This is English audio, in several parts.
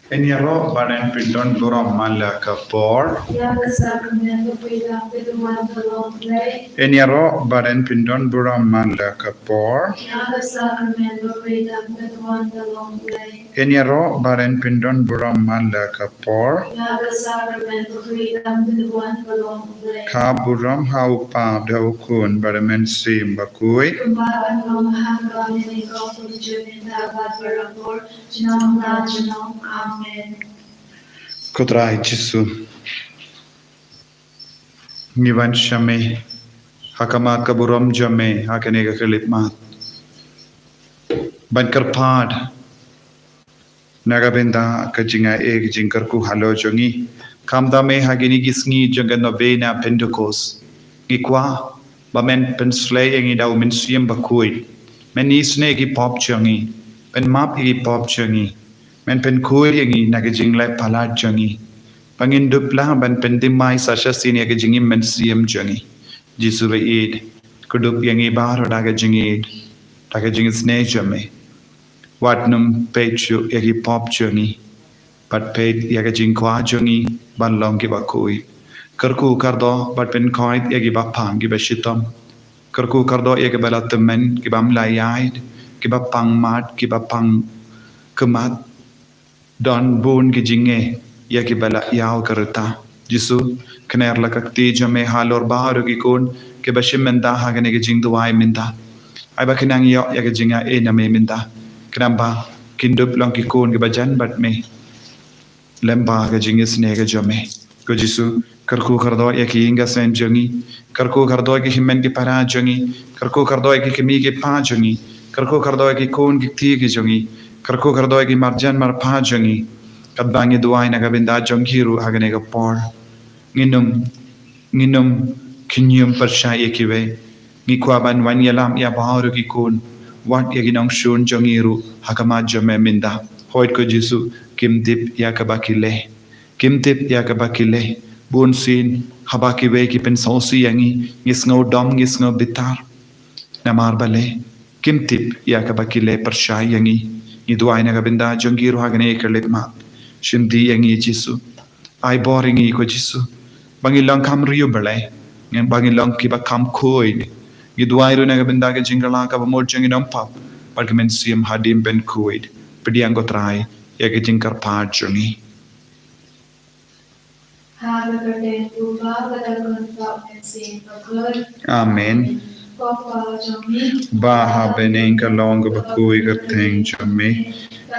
Enyero baden pindon buram mala kapor. Enyero baden pindon buram mala kapor. Enyero baden pindon buram mala kapor. Ka buram hau pa dau kun badamen sim bakui. Kudrai Jisu. Ngivan shame. Hakamat kaburam jame. Hakanega kalipmat. Bankar pad. Nagabenda kajinga ek jinkarku halo jongi. Kamda me hagini gisngi jonga novena Pentecost. Ngikwa. Bamen penslay yang idau mensiam bakui. Men isne gi pop jongi. Pen map gi pop jongi. Men pen kui yangi nagajing lai palat jongi. Pangin dupla ban pendimai sasha sini aga jingim men siam jongi. Jisu be id. Kudup yangi bar daga jingid. Daga jingis ne jame. Watnum pechu yagi pop jongi. But pet yaga jingkwa jongi ban long ki bakui. Kerku kardo but pen koit yagi bapang ki bashitam. Kerku kardo yagi balatamen ki bam layait. Ki bapang mat ki bapang kemat. Don bun ki jinge ya ki bala yaw karta Jisu kner la kakti jame halor bahar ki kun ke bashim menda ha gane ki jing duai minda ai ba kinang yo ya ki jinga e na me minda knamba kindup long ki kun ki bajan bat me lemba ga jingis ne ga jame ko Jisu karku kardo ya ki inga sen jangi karku kardo ki himen ki para jangi karku kardo ki kimi ki pa jangi karku kardo ki kun ki ti ki jangi karku kardo ki marjan mar pa jangi kadbangi duai na gabinda jonghiru hagane ga por nginum kinyum persha yekiwe ngikwa ban wan yalam ya baharu ki kun wat yaginong shun jongiru hakama jame minda hoit ko Jisu kimtip ya kabakile bun sin habakiwe ki pen sausi yangi ngisngau dom ngisngau bitar namar bale kimtip ya kabakile persha yangi duai na gabinda jongiru hagane kerlitma Shindi yangi Jisu. Ai boringi ko Jisu. Bangilang kam riyo balay. Ngan bangilang kiba kam koid. Giduairu na gabenda ka jingala ka bamod jangi nampap. Pagkamen siyam hadim ben koid. Padiang ko try. Yaga jingkar pa jangi. Amen. Baha beneng ka long ka bakui ka teng jamme.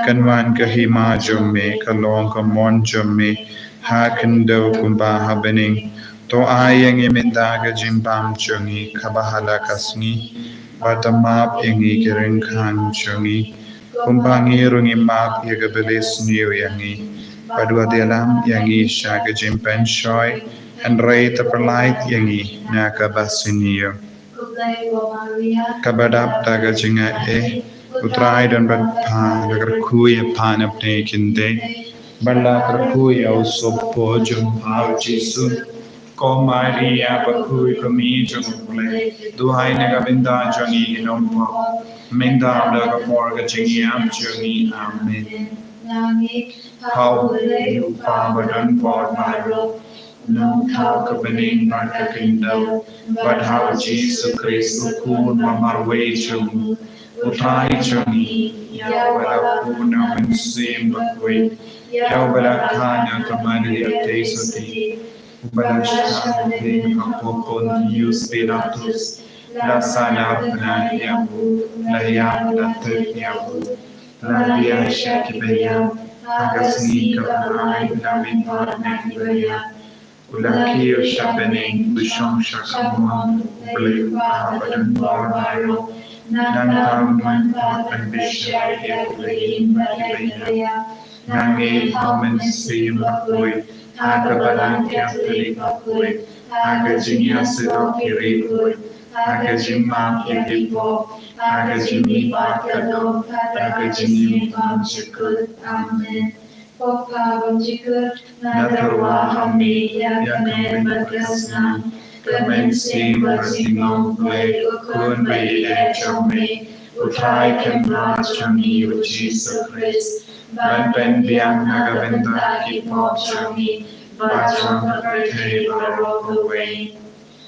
Kanwan ka hima jamme ka long ka mon jamme. Ha kendo kumba ha beneng. To ayang iminda ka jimbam jangi ka bahala kasngi. Batamap yangi kiring kan jangi. Kumbangi rungi map yaga belis niyo yangi. Padua dialam yangi siya ka jimpen shoy. And ray taperlait yangi na ka basiniyo. Kabadap daga jinga utrai dan badpa dagar kuya panap ne kinde balla kar kuya usopo jum pau Jisu ko Maria bakui kami jum pule duhai naga binda jangi inompa minda daga morga jingi am jangi amen how you pa badan por maro nung tau kebening marka kindau but how Jesus Christ ukun mamarwe jung utrai jungi yau bala kuna mensim bakwe yau bala kana kamari ate soti bala shahade kapopon yus pilatus la sana bna yabu la yam la tet yabu la dia shakibaya agasni kabrai la mipar nekibaya Ulaki Shabening, Bushong Shakamon, Blue Abadan Bornaro, Nantam Manpat and Bishai Eplaim Bakibaya, Nangi Haman Sim Bakui, Hagabalan Catholic Bakui, Hagajinia Siroki Ripui, Hagajima Kipo, Hagajimi Bakado, Hagajimi Bamchikut, Amen. Natarwa hami yakame bagasna Kemensi bersimong kwe ukun bayi echome Utrai ken rajami Jesus Christ. Ban pen biang nagabenda ki pop chami. Bajang kapate barok away.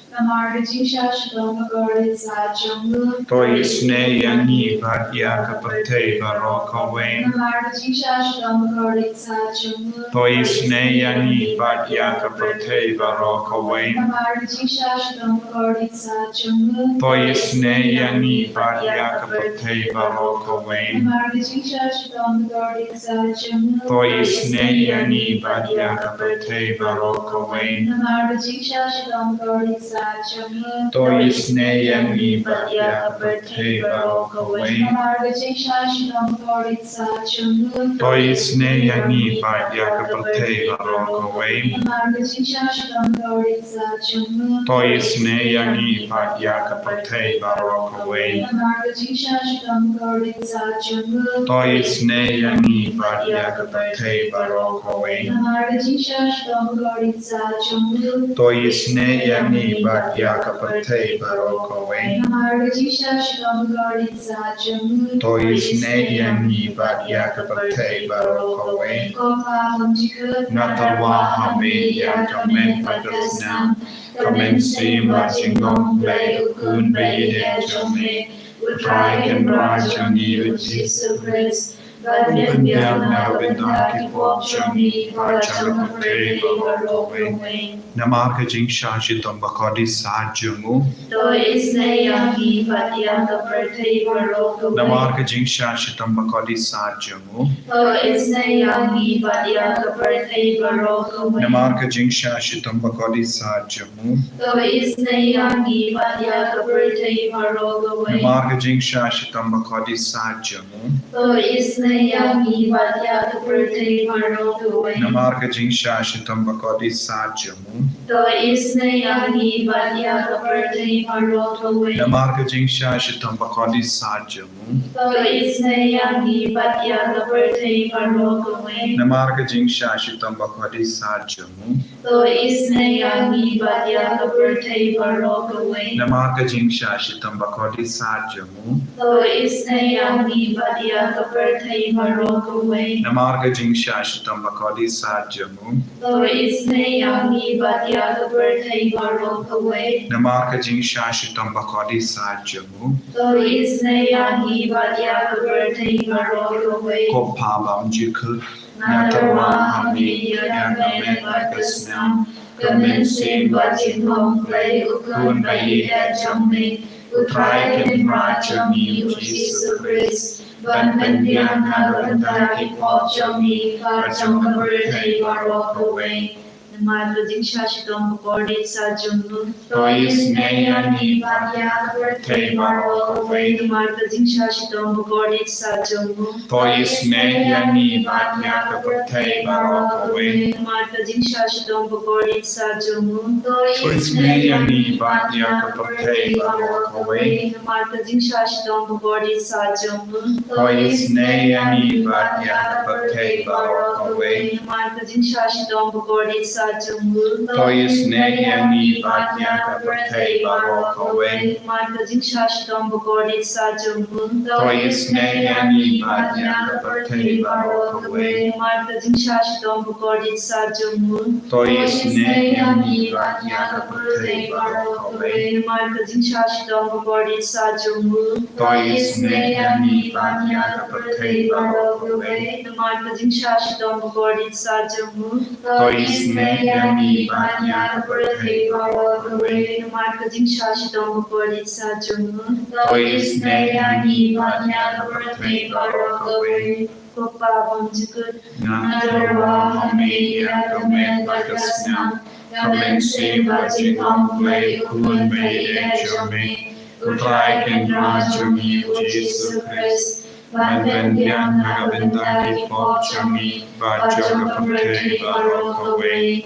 Namargatisha Shadongagordis Jungu. Toisne yangi bhatya kapate barok away. Namargatisha Shadongagordis Jungu. Toisne yangi bhatya kapate barok away. Namargatisha Shadongagordis Jungu. Toisne yangi bhatya kapate barok away. Namargatisha Shadongagordis Jungu. Toisne yangi bhatya kapate barok away. Namargatisha Shadongagordis Jungu. Toisne yangi bhatya kapate barok away. Namargatisha Shadongagordis Jungu. Toisne yangi bhatya kapate barok away. Namargatisha Shadongagordis Jungu. Toisne yangi bhatya kapate barok away. Namargatisha Shadongagordis Jungu. Toisne yangi bhatya kapate barok away. Namargatisha Shadongagordis Jungu. Toisne yangi bhatya kapate barok away. Namargatisha Shadongagordis Jungu. Toisne yangi bhatya kapate barok away. Kopa Bunjikut. Natalwa hame yang kamen patasnam. Kamen sima jingong play ukun bayide jome. Utrai ken rajangi Jesus Christ. Open biang nagabenda ki pop chami. Bajang kapate barok away. Namarga jing shashi tombakodi sa jungu. To isne yangi bhatya kapate barok away. Namarga jing shashi tombakodi sa jungu. To isne yangi bhatya kapate barok away. Namarga jing shashi tombakodi sa jungu. To isne yangi bhatya kapate barok away. Namarga jing shashi tombakodi sa jungu. To isne yangi bhatya kapate barok away. Namarga jing shashi tombakodi sa jungu. To isne yangi bhatya kapate barok away. Namarga jing shashi tombakodi sa jungu. To isne yangi bhatya kapate barok away. Namarga jing shashi tombakodi sa jungu. To isne yangi bhatya kapate barok away. Namarga jing shashi tombakodi sa jungu. To isne yangi bhatya kapate barok away. Namarga jing shashi tombakodi sa jungu. To isne yangi bhatya kapate barok away. Namarga jing shashi tombakodi sa jungu. To isne yangi bhatya kapate barok away. Kopabam jikut. Natalwa hame yang kamen patasnam. Kamen sima jingong play ukun bayide jome. Utrai ken rajami Jesus Christ. Ban pen biang nagabenda ki pop chami. Bajang kapate barok away. Namargating Shadongagordis Jungu. Toisne yangi bhatya kapate barok away. Namargating Shadongagordis Jungu. Toisne yangi bhatya kapate barok away. Namargating Shadongagordis Jungu. Toisne yangi bhatya kapate barok away. Namargating Shadongagordis Jungu. Toisne yangi bhatya kapate barok away. Namargating Shadongagordis Jungu. Toisne yangi bhatya kapate barok away. Namargating Shadongagordis Jungu. Toisne yangi bhatya kapate barok away. Namargating Shadongagordis Jungu. Toisne yangi bhatya kapate barok away. Namargating Shadongagordis Jungu. Toisne yangi bhatya kapate barok away. Namargating Shadongagordis Jungu. Toisne yangi bhatya kapate barok away. Namargating Shadongagordis Jungu. Toisne yangi bhatya kapate barok away. Kopa Bunjikut. Natalwa hame yang kamen patasnam. Kamen sima jingong play ukun bayide jome. Utrai ken rajami Jesus Christ. Ban pen biang nagabenda ki pop chami. Bajang kapate barok away.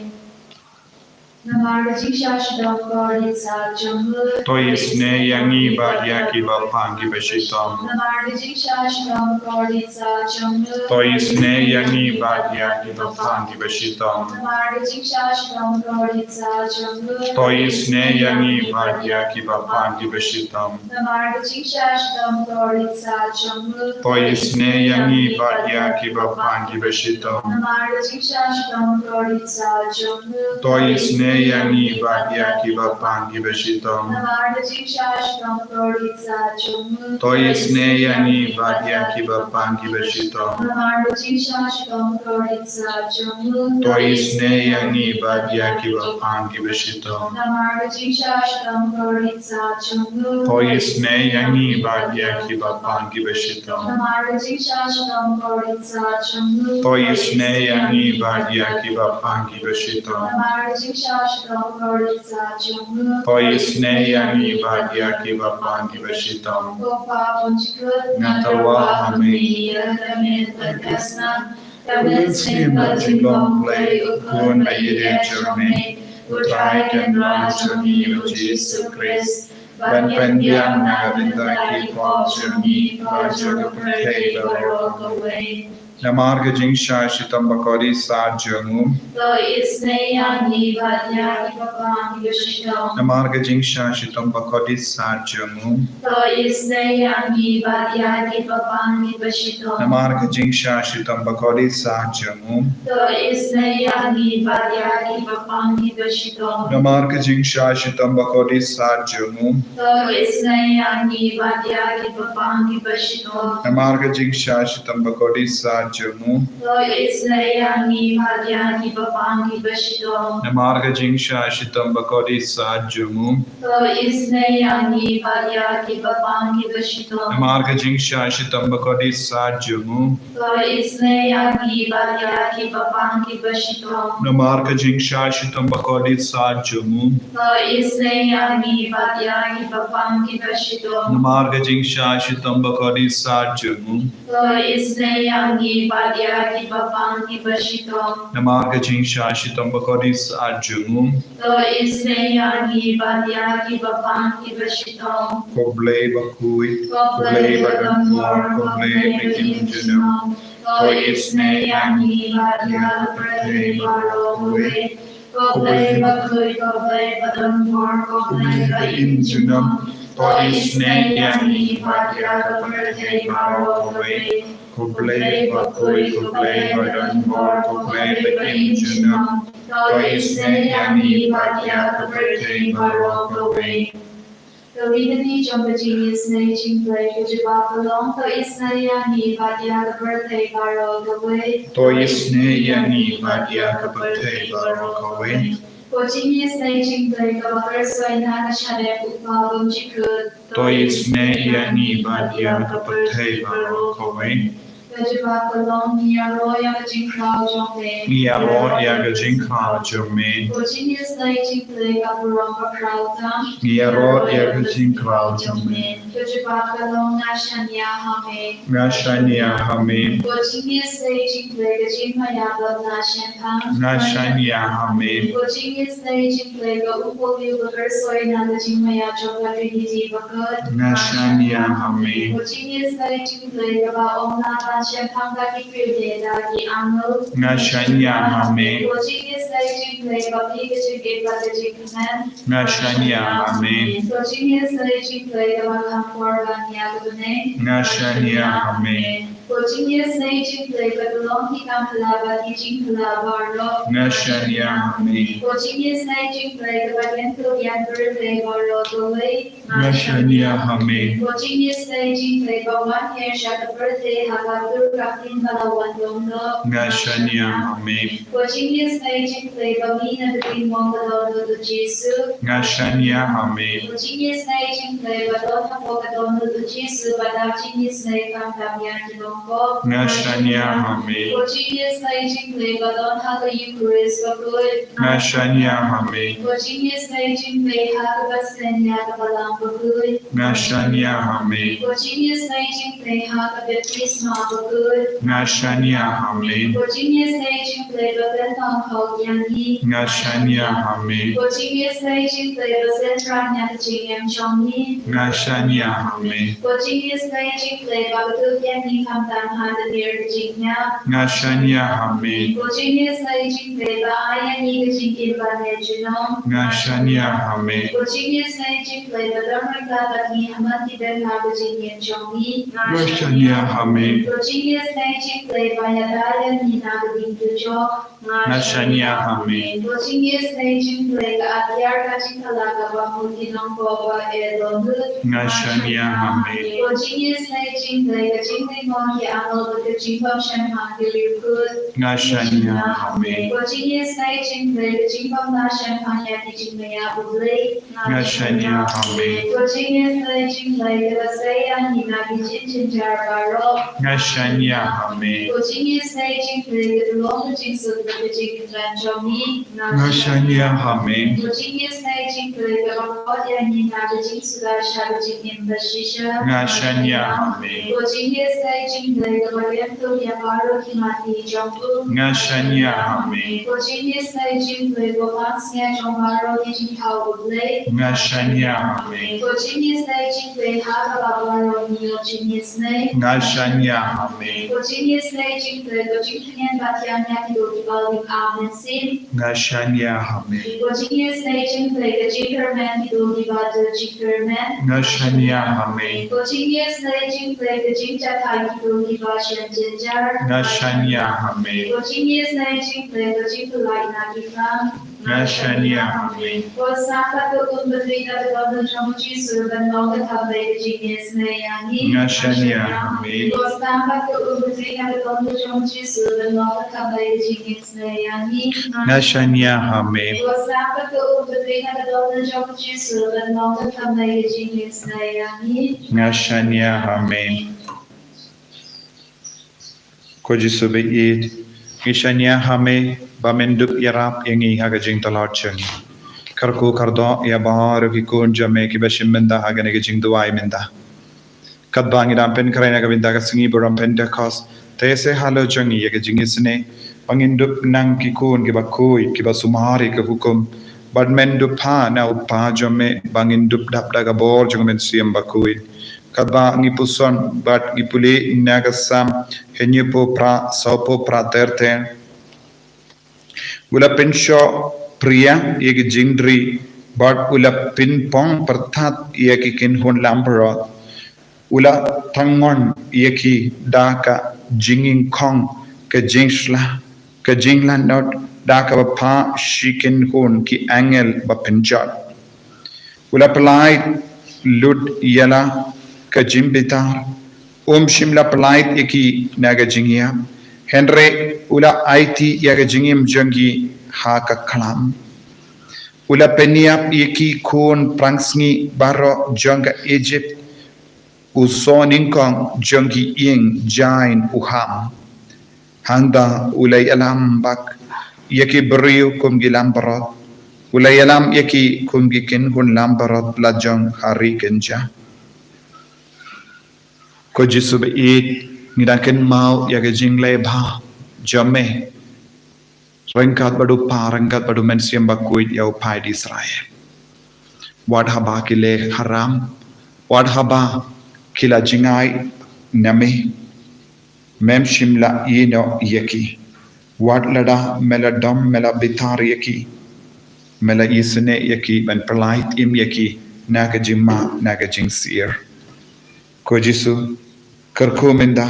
Namargajikshashtam Gaurisa Jong. Toisne yangi badyaki bapangi bashitam. Namargajikshashtam Gaurisa Jong. Toisne yangi badyaki bapangi bashitam. Namargajikshashtam Gaurisa Jong. Toisne yangi badyaki bapangi bashitam. Namargajikshashtam Gaurisa Jong. Toisne yangi badyaki bapangi bashitam. Namargajikshashtam Gaurisa Jong. Toisne yangi badyaki bapangi bashitam. Namargajikshashtam Gaurisa Jong. Toisne yangi badyaki bapangi bashitam. Namargajikshashtam Gaurisa Jong. Toisne yangi badyaki bapangi bashitam. Namargajikshashtam Gaurisa Jong. Toisne yangi badyaki bapangi bashitam. Namargajikshashtam Gaurisa Jong. Toisne yangi badyaki bapangi bashitam. Namargajikshashtam Gaurisa Jong. Toisne yangi badyaki bapangi bashitam. Gopa Punchikut Natawa Hami Yadamit Kasna Slim Jinglong play Ukun Bayide Jeremy Utrai Ken Rajani Jesus Christ Ban Pendian Nagadindaki Paul Jeremy Bajaga Prathe Barokaway Namarga Jingsha Shitambakori Sa Jamu Lo Isnayani Badya Kipapang Yoshito Namarga Jingsha Shitambakori Sa Jamu Lo Isnayani Badya Kipapang Yoshito Namarga Jingsha Shitambakori Sa Jamu Lo Isnayani Badya Kipapang Yoshito Namarga Jingsha Shitambakori Sa Jamu Lo Isnayani Badya Kipapang Yoshito Namarga Jingsha Shitambakori Sa Jamu Lo Isnayani Badya Kipapang Yoshito Namarga Jingsha Shitambakori Sa Jamu Lo Isnayani Badya Kipapang Yoshito Namarga Jingsha Shitambakori Sa Jamu Lo Isnayani Badya Kipapang Yoshito Namarga Jingsha Shitambakori Sa Jamu Lo Isnayani Badya Kipapang Yoshito Namarga Jingsha Shitambakori Sa Jamu Lo Isnayani Badya Kipapang Yoshito Namarga Jingsha Shitambakori Sa Jamu Lo Isnayani Badya Kipapang Yoshito Koble Bakui Koble Bagamor Koble Bekinjunam Lo Isnayani Badya Prathe Barokaway Koble Bakui Koble Bagamor Koble Bekinjunam Lo Isnayani Badya Prathe Barokaway Koble Bakui Koble Bagamor Koble Bekinjunam Lo Isnayani Badya Prathe Barokaway Kalidani Jingisynei Jingplay Kujibakalong To Isnayani Badya Birthday Barokaway Toisne yangi badyaka Prathe Barokaway Jingisynei Jingplay Kabakar Soina Kashadep Upabam Chikut Toisne yangi badyaka Prathe Barokaway Kujibakalong Niyaro Yakajinkrao Jongme Niyaro Yaga Jinkha Jome Jingisynei Jingplay Kaburong Kaprautam Niyaro Yaga Jinkha Jome Kujibakalong Nashanya Hame Nashanya Hame Jingisynei Jingplay Kajinmaya Nashankang Nashanya Hame Jingisynei Jingplay Upolyu Bakarsoy Nagajinmaya Jokatrinity Bakat Nashanya Hame Jingisynei Jingplay Ba Omna Shankang Daki Kride Daki Anul Nashanya Hame Jingisynei Jingplay Ba Pikachu Gate Jingman Nashanya Hame Jingisynei Jingplay Ba Kampor Banya Gune Nashanya Hame Jingisynei Jingplay Ba Long Hikam Kalaba Teaching Kalaba Nashanya Hame Jingisynei Jingplay Ba Gento Yan Birthday Baro Gaway Nashanya Hame Jingisynei Jingplay Ba 1 year Shaka Birthday Hagatur Kapin Balawan Dondo Nashanya Hame Jingisynei Jingplay Ba Mina Between Mongolodo to Jesu Nashanya Hame Jingisynei Jingplay Ba Dota Pogadono to Jesu Ba Jingisynei Kamtam Yakilo nongko. Ngashania Hame. Jingisynei Jinglei Badon Haga Eucharist Bakul. Ngashania Hame. Jingisynei Jinglei Haga Basenya Kabalang Bakul. Ngashania Hame. Jingisynei Jinglei Haga Baptisma Bakul. Ngashania Hame. Jingisynei Jinglei Badon Hau Yangi. Ngashania Hame. Jingisynei Jinglei Basentra Nyat Jingem Jongi. Ngashania Hame. Jingisynei Jinglei Bagatu Yangi Kamtan Hada Nir Jingnya. Ngashania Hame. Jingisynei Jinglei Baayani Jingin Banejuno. Ngashania Hame. Jingisynei Jinglei Badarmika Batni Hamati Ben Haga Jingem Jongi. Ngashania Hame. Jingisynei Jinglei Bayadaya Ninaga Dintujo. Ngashania Hame. Jingisynei Jinglei Adyar Kachikalaga Bamuti Nongkoba Edonu. Ngashania Hame. Jingisynei Jinglei Jinglei Mongi Anol Jimbam Shanhan Gilirkut. Ngashania Hame. Jingisynei Jinglei Jimbam Nashan Hanyati Jinglei Abulei. Ngashania Hame. Jingisynei Jinglei Vasaya Hinagi Jinjar Baro. Ngashania Hame. Jingisynei Jinglei Long Jingsut Jinglan Jomi. Ngashania Hame. Jingisynei Jinglei Bakodia Hinaga Jingsuda Shaga Jingim Bashisha. Ngashania Hame. Jingisynei Jinglei Varianto Yabaro Kimati Jombu. Ngashania Hame. Jingisynei Jinglei Bovansnya Jomaro Jinkau Ublei. Ngashania Hame. Jingisynei Jinglei Haga Babaro Neo Jingisynei. Ngashania Hame. Jingisynei Jinglei Jinkian Batian Yaki Dokibalim Amensin. Ngashania Hame. Jingisynei Jinglei Jinkerman Dogibata Jinkerman. Ngashania Hame. Jingisynei Jinglei Jinjakai Dogibashan Jinjar. Ngashania Hame. Jingisynei Jinglei Jinkulai Nakifam. Ngashania Hame. Saka Umbadrina Bedono Jomuji Surban Noga Tabe Jingisynei Yangi. Ngashania Hame. Saka Umbadrina Bedono Jomuji Surban Noga Tabe Jingisynei Yangi. Ngashania Hame. Saka Umbadrina Bedono Jomuji Surban Noga Tabe Jingisynei Yangi. Ngashania Hame. Koji sube id. Ngashania Hame. Bamendup yarap yangi haga jing talot changi. Karku kardo ya bahar ki kun jame ki bashim menda haga nege jing duai menda. Kadbangi rampen karena ka binda ka singi boram pentecost. Tese halo changi ya jingisynei. Pangindup nang ki kun ki bakui ki basumari ka hukum. Badmendup ha na upa jame bangindup dap daga bor jong men siam bakui. Kadba ngipuson bat ngipuli nagasam henyepo pra sopo pra terten. Ula pensho priya yek jingdri but ula pinpong perthat yek kinhun lampro ula tangon yeki daka jinging kong ke jingsla ke jinglan not daka pa shikin hun ki angel ba pinjat ula pelait lud yala ke jimbitar shimla pelait yeki naga jingia Henry ula IT yaga jingim jangi haka kalam. Ula peniap yeki kun prangsngi baro janga Egypt. Usoning kong jangi ing jain uham. Handa ulay alam bak yeki beriu kum gilambarot. Ulay alam yeki kum gikin kun lambarot lajong hari kenja. Ko jisu beid ngidaken mau yaga jinglay bha jame rengkat badu pa rengkat badu mensiam bakuit yau pai di Israel wadhaba kile haram wadhaba kila jingai name mem shimla yino yeki wadlada mela dom mela bitar yeki mela isne yeki ben perlait im yeki naga jimma naga jingsir ko jisu kerku minda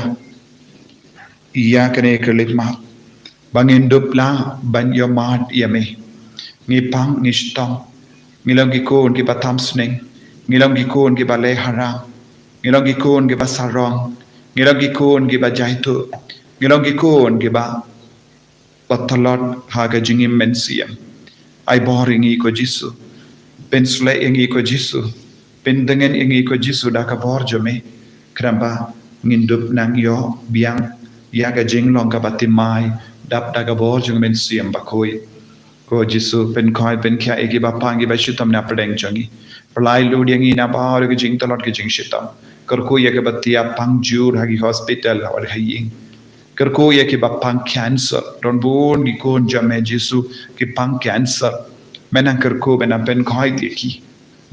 iya kene kelit mat bangin dupla ban yo mat yame ngipang nistong ngilong gikun ki batam sning ngilong gikun ki bale hara ngilong gikun ki basarong ngilong gikun ki bajaitu ngilong gikun ki ba patalot haga jingim mensiam ai boring ko jisu pensle ingi ko jisu pendengen ingi ko jisu da ka borjome kramba ngindup nang yo biang ya ga jing long ka batimai dap daga bor jung men siam bakoi ko jisu pen khoi pen kya egi bapang gi bashitam na pradeng changi palai ludiang ina bar ga jing talot ga jing shitam karko ya ga batia pang jur hagi hospital or haying karko ya ki bapang cancer don bon gi kon jame jisu ki pang cancer menang karko benam pen khoi ki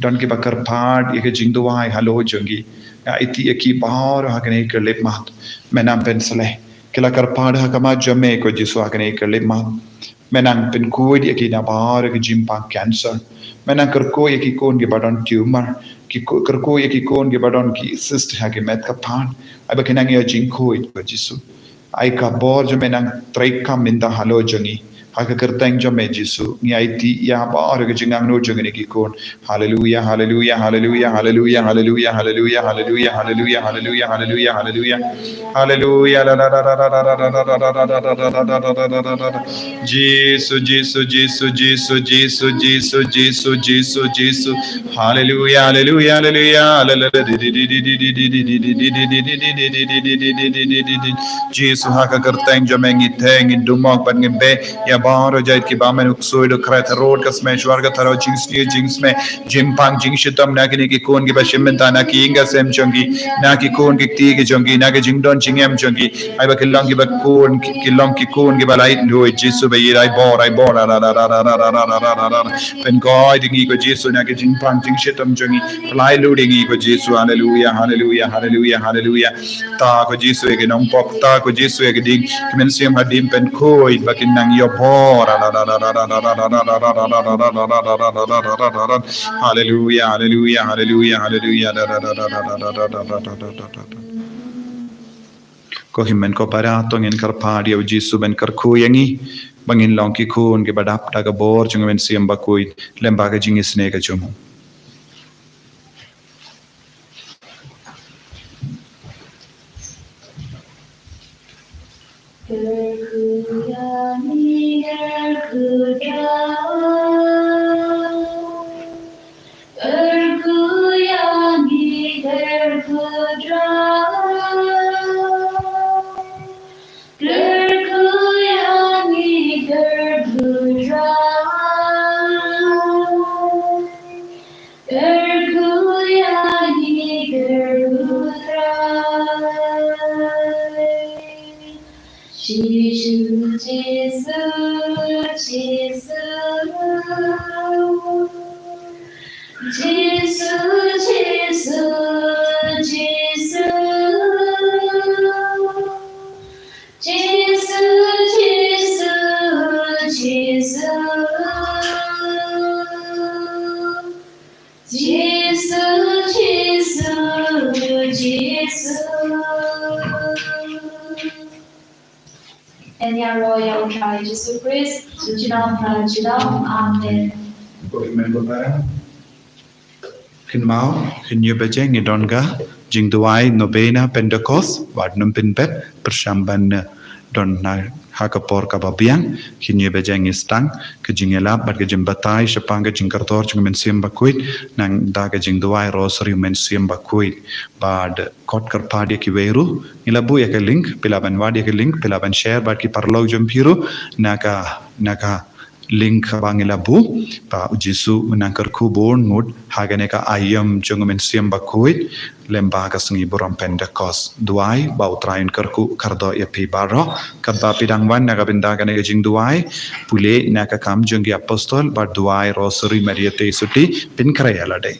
don ki bakar pad ya ga jing duai halo jangi ya iti ya ki bar ha ga ne ke lep mat menam pen sale kila kar pad ha kama jame ko jisu ha ga ne ke lep mat menang pen kuid ya ki na bar ga jim pang cancer menang karko ya ki kon gi badon tumor ki karko ya ki kon gi badon ki cyst ha ga met ka pan aba kenang ya jing kuid ko jisu ai ka bor jo menang trai ka minda halo jangi haka kertang jo me jisu ni ai ti ya bor ga jingang no jangi ni ki kon hallelujah hallelujah hallelujah hallelujah hallelujah hallelujah hallelujah hallelujah hallelujah hallelujah hallelujah hallelujah la la la la la la la la la jisu jisu jisu jisu jisu jisu jisu jisu jisu hallelujah hallelujah hallelujah jisu haka kertang jo me ngi teng dumok ban ngi be ya baro jait ki bamen uksoido krata road ka smeshwar ka tharo jings me jimpang jingshitam na ki kon ki bashim ta na ki inga sem chongi na ki kon ki ti ki chongi na ki jingdon chingem chongi ai ba kilong ki ba kon ki long ki kon ki balai no jisu be ai bor la la la la la la la la la pen god dingi ko jisu na ki jimpang jingshitam chongi fly loading ko jisu hallelujah hallelujah hallelujah hallelujah ta ko jisu e nom pop ta ko jisu e ding men sim hadim pen koi bakin nang yo bora hallelujah hallelujah hallelujah hallelujah ko himmen ko parato ngin kar padi o jisu ben kar kuyangi bangin long ki kun ke badap daga bor chung men siam bakoi lemba ga jingisynei ga chumu En jag royal try Jesus Christ, Jidam, Amen. Kin mau kin yu bejeng ni donga jing duai novena Pentecost wat num pin pet persamban don na hakapor ka babiang kin yu bejeng istang ke jingela bat ke jembatai sepang ke jingkartor jing men sim bakuit nang da ke jing duai rosary men sim bakuit bad kot kar padi ki veru ilabu ya ke link pilaban wadi ke link pilaban share bat ki parlo jempiru naka link bangila bu pa jisu menangkar kubon mud hagane ka ayam jungmen siam bakuit lemba ka sengi buram Pentecost duai bau train karku kardo ya pi baro kabba pidangwan naga binda ka jing duai pule naka kam jungi apostol ba duai rosary maria te suti pin krayala dai